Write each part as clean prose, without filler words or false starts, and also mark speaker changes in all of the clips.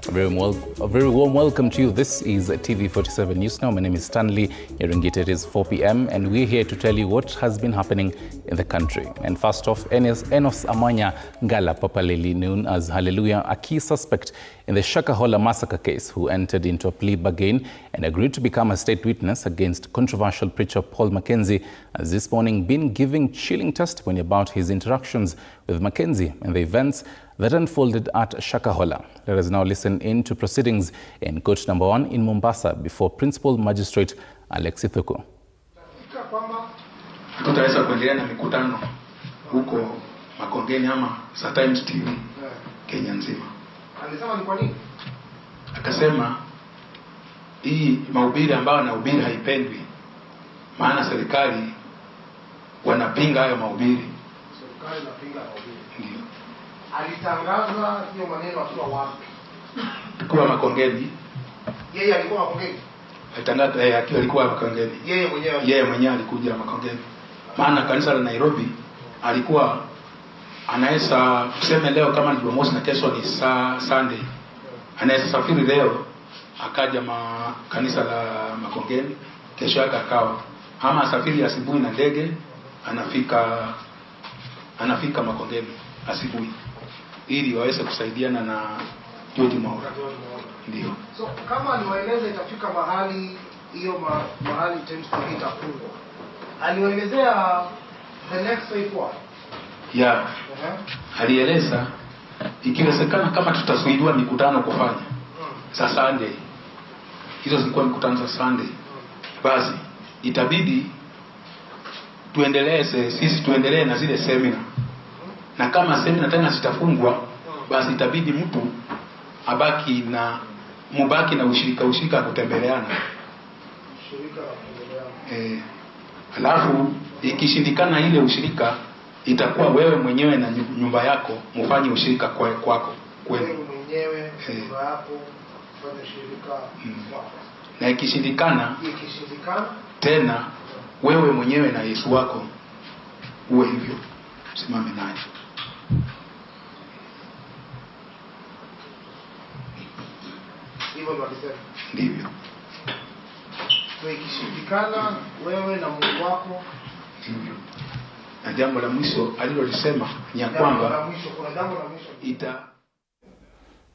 Speaker 1: A very warm welcome to you. This is TV47 News Now. My name is Stanley. Nyaringita. It is 4 p.m. and we're here to tell you what has been happening in the country. And first off, Enos Amanya Ngala Papaleli, known as Hallelujah, a key suspect in the Shakahola massacre case, who entered into a plea bargain and agreed to become a state witness against controversial preacher Paul Mackenzie, has this morning been giving chilling testimony about his interactions with Mackenzie and the events that unfolded at Shakahola. Let us now listen in to proceedings in court number 1 in Mombasa before Principal Magistrate Alex Ithuku.
Speaker 2: Tutaweza kuendelea na mikutano huko Makongeni ama Times TV Kenya nzima.
Speaker 3: Alisema ni kwa nini?
Speaker 2: Akasema hii mahubiri ambayo anahubiri haipendwi, maana serikali wanapinga hayo mahubiri.
Speaker 3: Serikali inapinga mahubiri.
Speaker 2: Ndio.
Speaker 3: Alitangaza hiyo maneno akiwa wapi?
Speaker 2: Kwa Makongeni.
Speaker 3: Yeye alikuwa Makongeni.
Speaker 2: Alitangaza alikuwa Makongeni. Yeye mwenyewe alikuja Makongeni. Maana kanisa la Nairobi alikuwa anaweza kusema leo kama ni Jumamosi na kesho ni Sunday. Anaweza safiri leo akaja kanisa la Makongeni, kesho yake akawa ama asafiri asubuhi na ndege anafika Makongeni asubuhi ili waweze kusaidiana na George Maura. Ndio.
Speaker 3: So kama aliwaeleza itafika mahali hiyo mahali Times TV itafungwa, aliwaelezea the next step what?
Speaker 2: Yeah. Alieleza ikiwezekana kama tutasaidiwa mikutano kufanya za Sunday. Hizo zilikuwa mikutano za Sunday. Basi itabidi tuendelee na zile seminar. Na kama seminar tena zitafungwa, basi itabidi mtu mubaki na ushirika kutembeleana. Alafu ikishindikana ile ushirika, itakuwa wewe mwenyewe na nyumba yako mfanye ushirika kwako kwenu.
Speaker 3: Wewe mwenyewe nyumba yako fanye ushirika kwako.
Speaker 2: Na ikishindikana tena wewe mwenyewe na Yesu wako uwe hivyo, simame naye.
Speaker 3: Hivyo ndio alisema.
Speaker 2: Ndivyo.
Speaker 3: Kwa ikishindikana wewe na Mungu wako
Speaker 2: ndivyo. Na jambo la mwisho alilolisema ni kwamba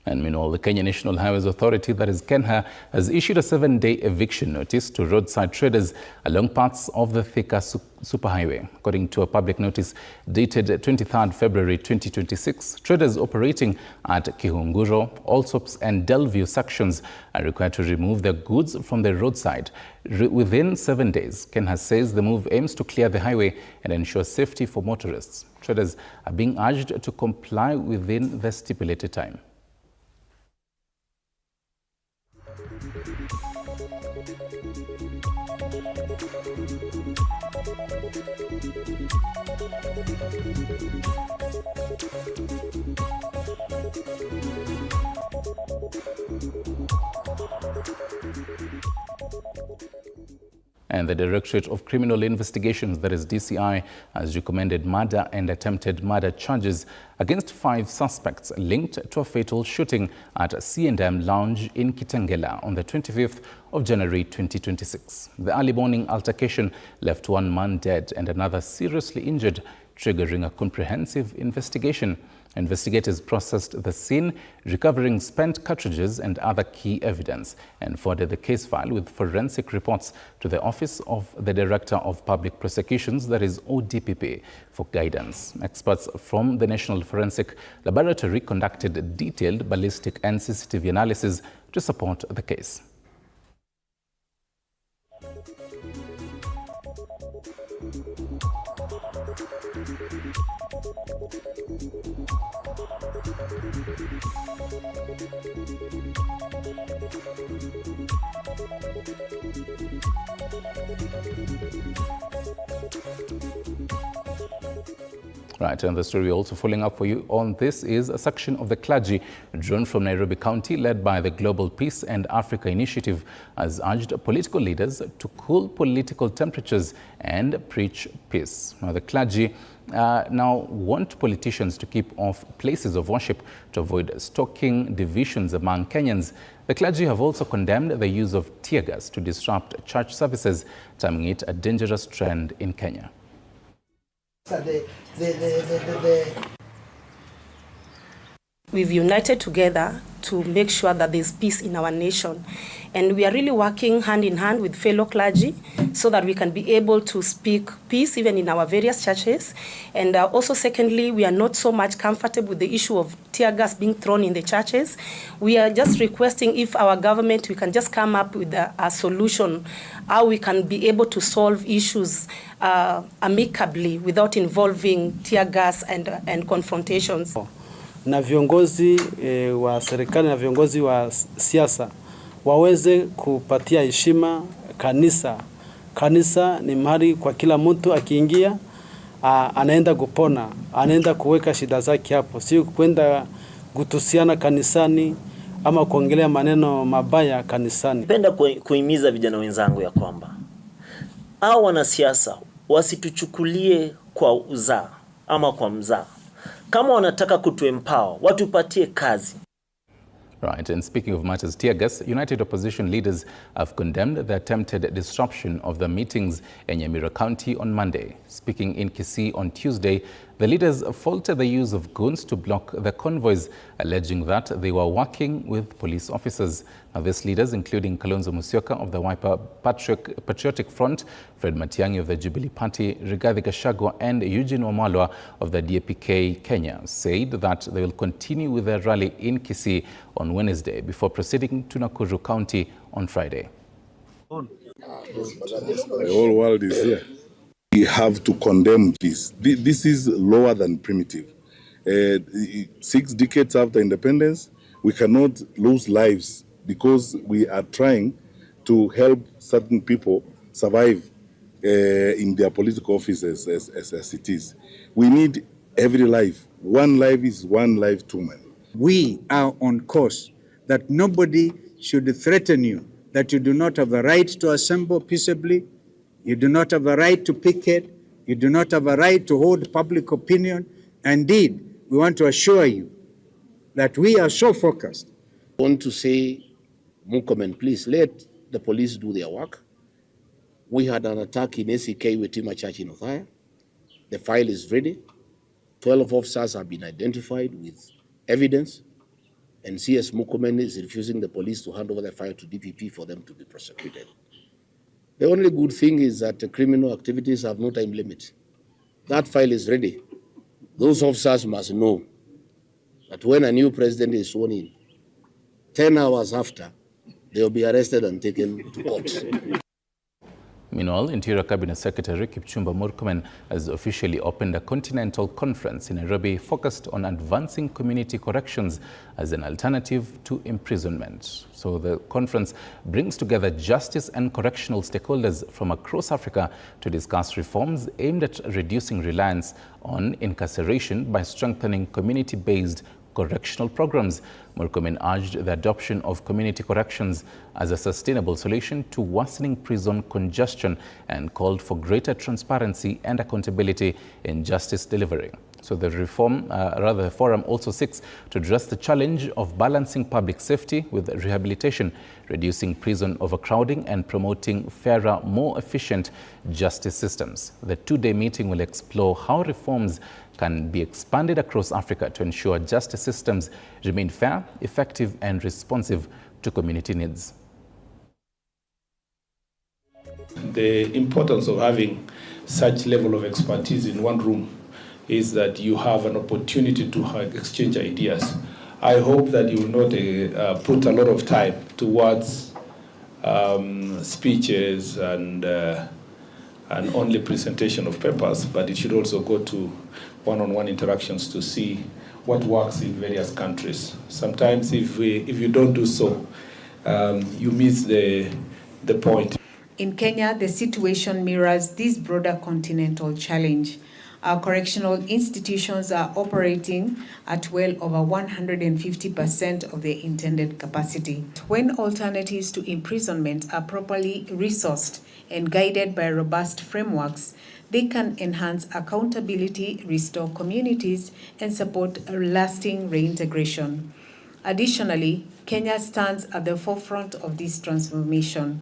Speaker 1: And meanwhile, the Kenya National Highways Authority, that is KENHA, has issued a 7-day eviction notice to roadside traders along parts of the Thika Superhighway. According to a public notice dated 23rd February 2026, traders operating at Kihunguro, Allsops and Delview sections are required to remove their goods from the roadside within 7 days. KENHA says the move aims to clear the highway and ensure safety for motorists. Traders are being urged to comply within the stipulated time. And the Directorate of Criminal Investigations, that is DCI, has recommended murder and attempted murder charges against 5 suspects linked to a fatal shooting at C&M Lounge in Kitengela on the 25th of January 2026. The early morning altercation left 1 man dead and another seriously injured, triggering a comprehensive investigation. Investigators processed the scene, recovering spent cartridges and other key evidence, and forwarded the case file with forensic reports to the Office of the Director of Public Prosecutions, that is ODPP, for guidance. Experts from the National Forensic Laboratory conducted detailed ballistic and CCTV analysis to support the case. Right, and the story we're also following up for you on this is a section of the clergy drawn from Nairobi County, led by the Global Peace and Africa Initiative, has urged political leaders to cool political temperatures and preach peace. Now, the clergy now want politicians to keep off places of worship to avoid stoking divisions among Kenyans. The clergy have also condemned the use of tear gas to disrupt church services, terming it a dangerous trend in Kenya.
Speaker 4: We've united together to make sure that there's peace in our nation. And we are really working hand in hand with fellow clergy so that we can be able to speak peace even in our various churches. And also, secondly, we are not so much comfortable with the issue of tear gas being thrown in the churches. We are just requesting if our government, we can just come up with a solution, how we can be able to solve issues amicably without involving tear gas and confrontations.
Speaker 5: Na viongozi wa serikali na viongozi wa siasa waweze kupatia heshima kanisa. Kanisa ni mahali kwa kila mtu akiingia anaenda kupona, anaenda kuweka shida zake hapo, sio kwenda kutusiana kanisani ama kuongelea maneno mabaya kanisani.
Speaker 6: Napenda kuhimiza vijana wenzangu ya kwamba hao wanasiasa wasituchukulie kwa uzaa ama kwa mzaa. Kama wanataka kutuempower, watupatie kazi.
Speaker 1: Right, and speaking of matters tear gas, United opposition leaders have condemned the attempted disruption of the meetings in Nyamira County on Monday. Speaking in Kisii on Tuesday, the leaders faulted the use of goons to block the convoys, alleging that they were working with police officers. Now, these leaders, including Kalonzo Musyoka of the Wiper Patriotic Front, Fred Matiang'i of the Jubilee Party, Rigathi Gachagua and Eugene Wamalwa of the DAP-K Kenya, said that they will continue with their rally in Kisii on Wednesday before proceeding to Nakuru County on Friday.
Speaker 7: The whole world is here. We have to condemn this. This is lower than primitive. 6 decades after independence, we cannot lose lives because we are trying to help certain people survive in their political offices as it is. We need every life. One life is one life too many.
Speaker 8: We are on course that nobody should threaten you, that you do not have the right to assemble peaceably, you do not have a right to picket, you do not have a right to hold public opinion. Indeed, we want to assure you that we are so focused.
Speaker 9: I want to say, Murkomen, please let the police do their work. We had an attack in ACK with Tima Church in Othaya. The file is ready. 12 officers have been identified with evidence, and CS Murkomen is refusing the police to hand over the file to DPP for them to be prosecuted. The only good thing is that the criminal activities have no time limit. That file is ready. Those officers must know that when a new president is sworn in, 10 hours after, they will be arrested and taken to court.
Speaker 1: Meanwhile, Interior Cabinet Secretary Kipchumba Murkomen has officially opened a continental conference in Nairobi focused on advancing community corrections as an alternative to imprisonment. So the conference brings together justice and correctional stakeholders from across Africa to discuss reforms aimed at reducing reliance on incarceration by strengthening community-based correctional programs. Murkomen urged the adoption of community corrections as a sustainable solution to worsening prison congestion and called for greater transparency and accountability in justice delivery. So the the forum also seeks to address the challenge of balancing public safety with rehabilitation, reducing prison overcrowding and promoting fairer, more efficient justice systems. The two-day meeting will explore how reforms can be expanded across Africa to ensure justice systems remain fair, effective and responsive to community needs.
Speaker 2: The importance of having such level of expertise in one room is that you have an opportunity to exchange ideas. I hope that you will not put a lot of time towards speeches and only presentation of papers, but it should also go to one-on-one interactions to see what works in various countries. Sometimes if you don't do so, you miss the point.
Speaker 10: In Kenya, the situation mirrors this broader continental challenge. Our correctional institutions are operating at well over 150% of their intended capacity. When alternatives to imprisonment are properly resourced and guided by robust frameworks, they can enhance accountability, restore communities, and support a lasting reintegration. Additionally, Kenya stands at the forefront of this transformation.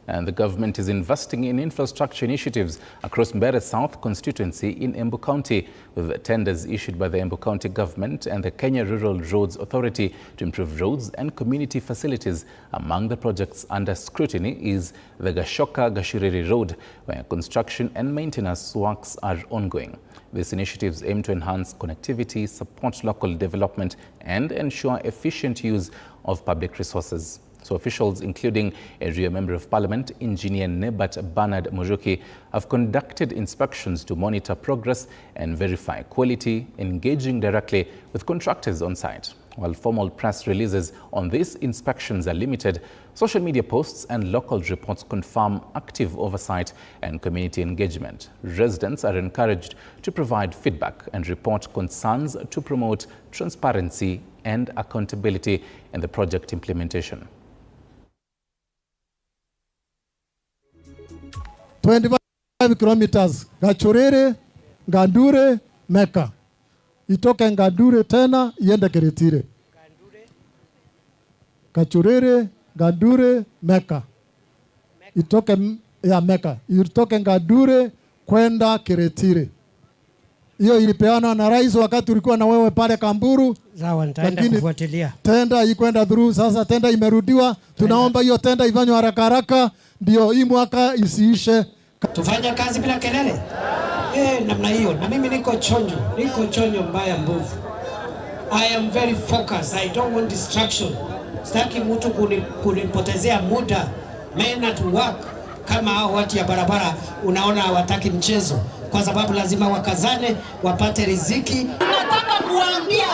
Speaker 1: And the government is investing in infrastructure initiatives across Mbeere South constituency in Embu County, with tenders issued by the Embu County government and the Kenya Rural Roads Authority to improve roads and community facilities. Among the projects under scrutiny is the Gashoka-Gashiriri Road, where construction and maintenance works are ongoing. These initiatives aim to enhance connectivity, support local development, and ensure efficient use of public resources. So officials, including Area Member of Parliament, Engineer Nebat Bernard Muruki, have conducted inspections to monitor progress and verify quality, engaging directly with contractors on site. While formal press releases on these inspections are limited, social media posts and local reports confirm active oversight and community engagement. Residents are encouraged to provide feedback and report concerns to promote transparency and accountability in the project implementation.
Speaker 11: 25 kilometers, Gachorere, Ngandure, Mecca. Itoke Ngandure tena iende Kiritire. Gachorere, Ngandure, Mecca. Itoke ya Mecca. Itoke Ngandure kwenda Kiritire. Hiyo ilipeana na rais wakati ulikuwa na wewe pale Kamburu.
Speaker 12: Sawa, nitaenda kufuatilia.
Speaker 11: Tenda ikwenda through, sasa tenda imerudiwa. Tunaomba hiyo tenda ifanywe haraka haraka ndio hii mwaka isiishe.
Speaker 12: Tufanye kazi bila kelele. Namna hiyo. Na mimi niko chonjo mbaya mbovu. I am very focused. I don't want distraction. Sitaki mtu kunipotezea muda. Men at work kama hao watu ya barabara unaona hawataki mchezo. Kwa sababu lazima wakazane wapate riziki.
Speaker 13: Nataka kuambia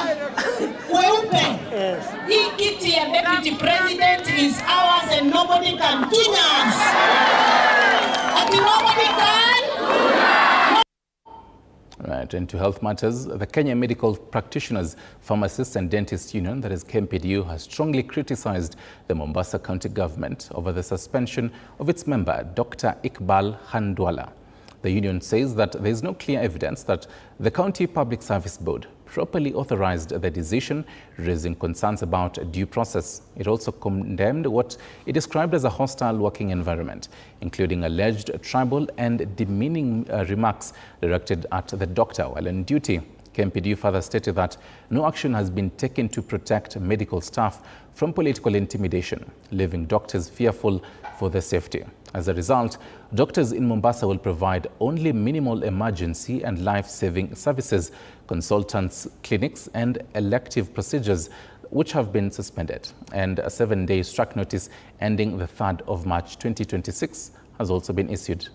Speaker 13: weupe, hii kiti ya deputy president is ours and nobody can touch us. Nobody can.
Speaker 1: Right, and to health matters, the Kenya Medical Practitioners, Pharmacists and Dentists Union, that is KMPDU, has strongly criticized the Mombasa County government over the suspension of its member, Dr. Iqbal Handwala. The union says that there is no clear evidence that the County Public Service Board properly authorized the decision, raising concerns about due process. It also condemned what it described as a hostile working environment, including alleged tribal and demeaning remarks directed at the doctor while on duty. KMPDU further stated that no action has been taken to protect medical staff from political intimidation, leaving doctors fearful for their safety. As a result, doctors in Mombasa will provide only minimal emergency and life-saving services, consultants, clinics, and elective procedures, which have been suspended. And a 7-day strike notice ending the 3rd of March 2026 has also been issued.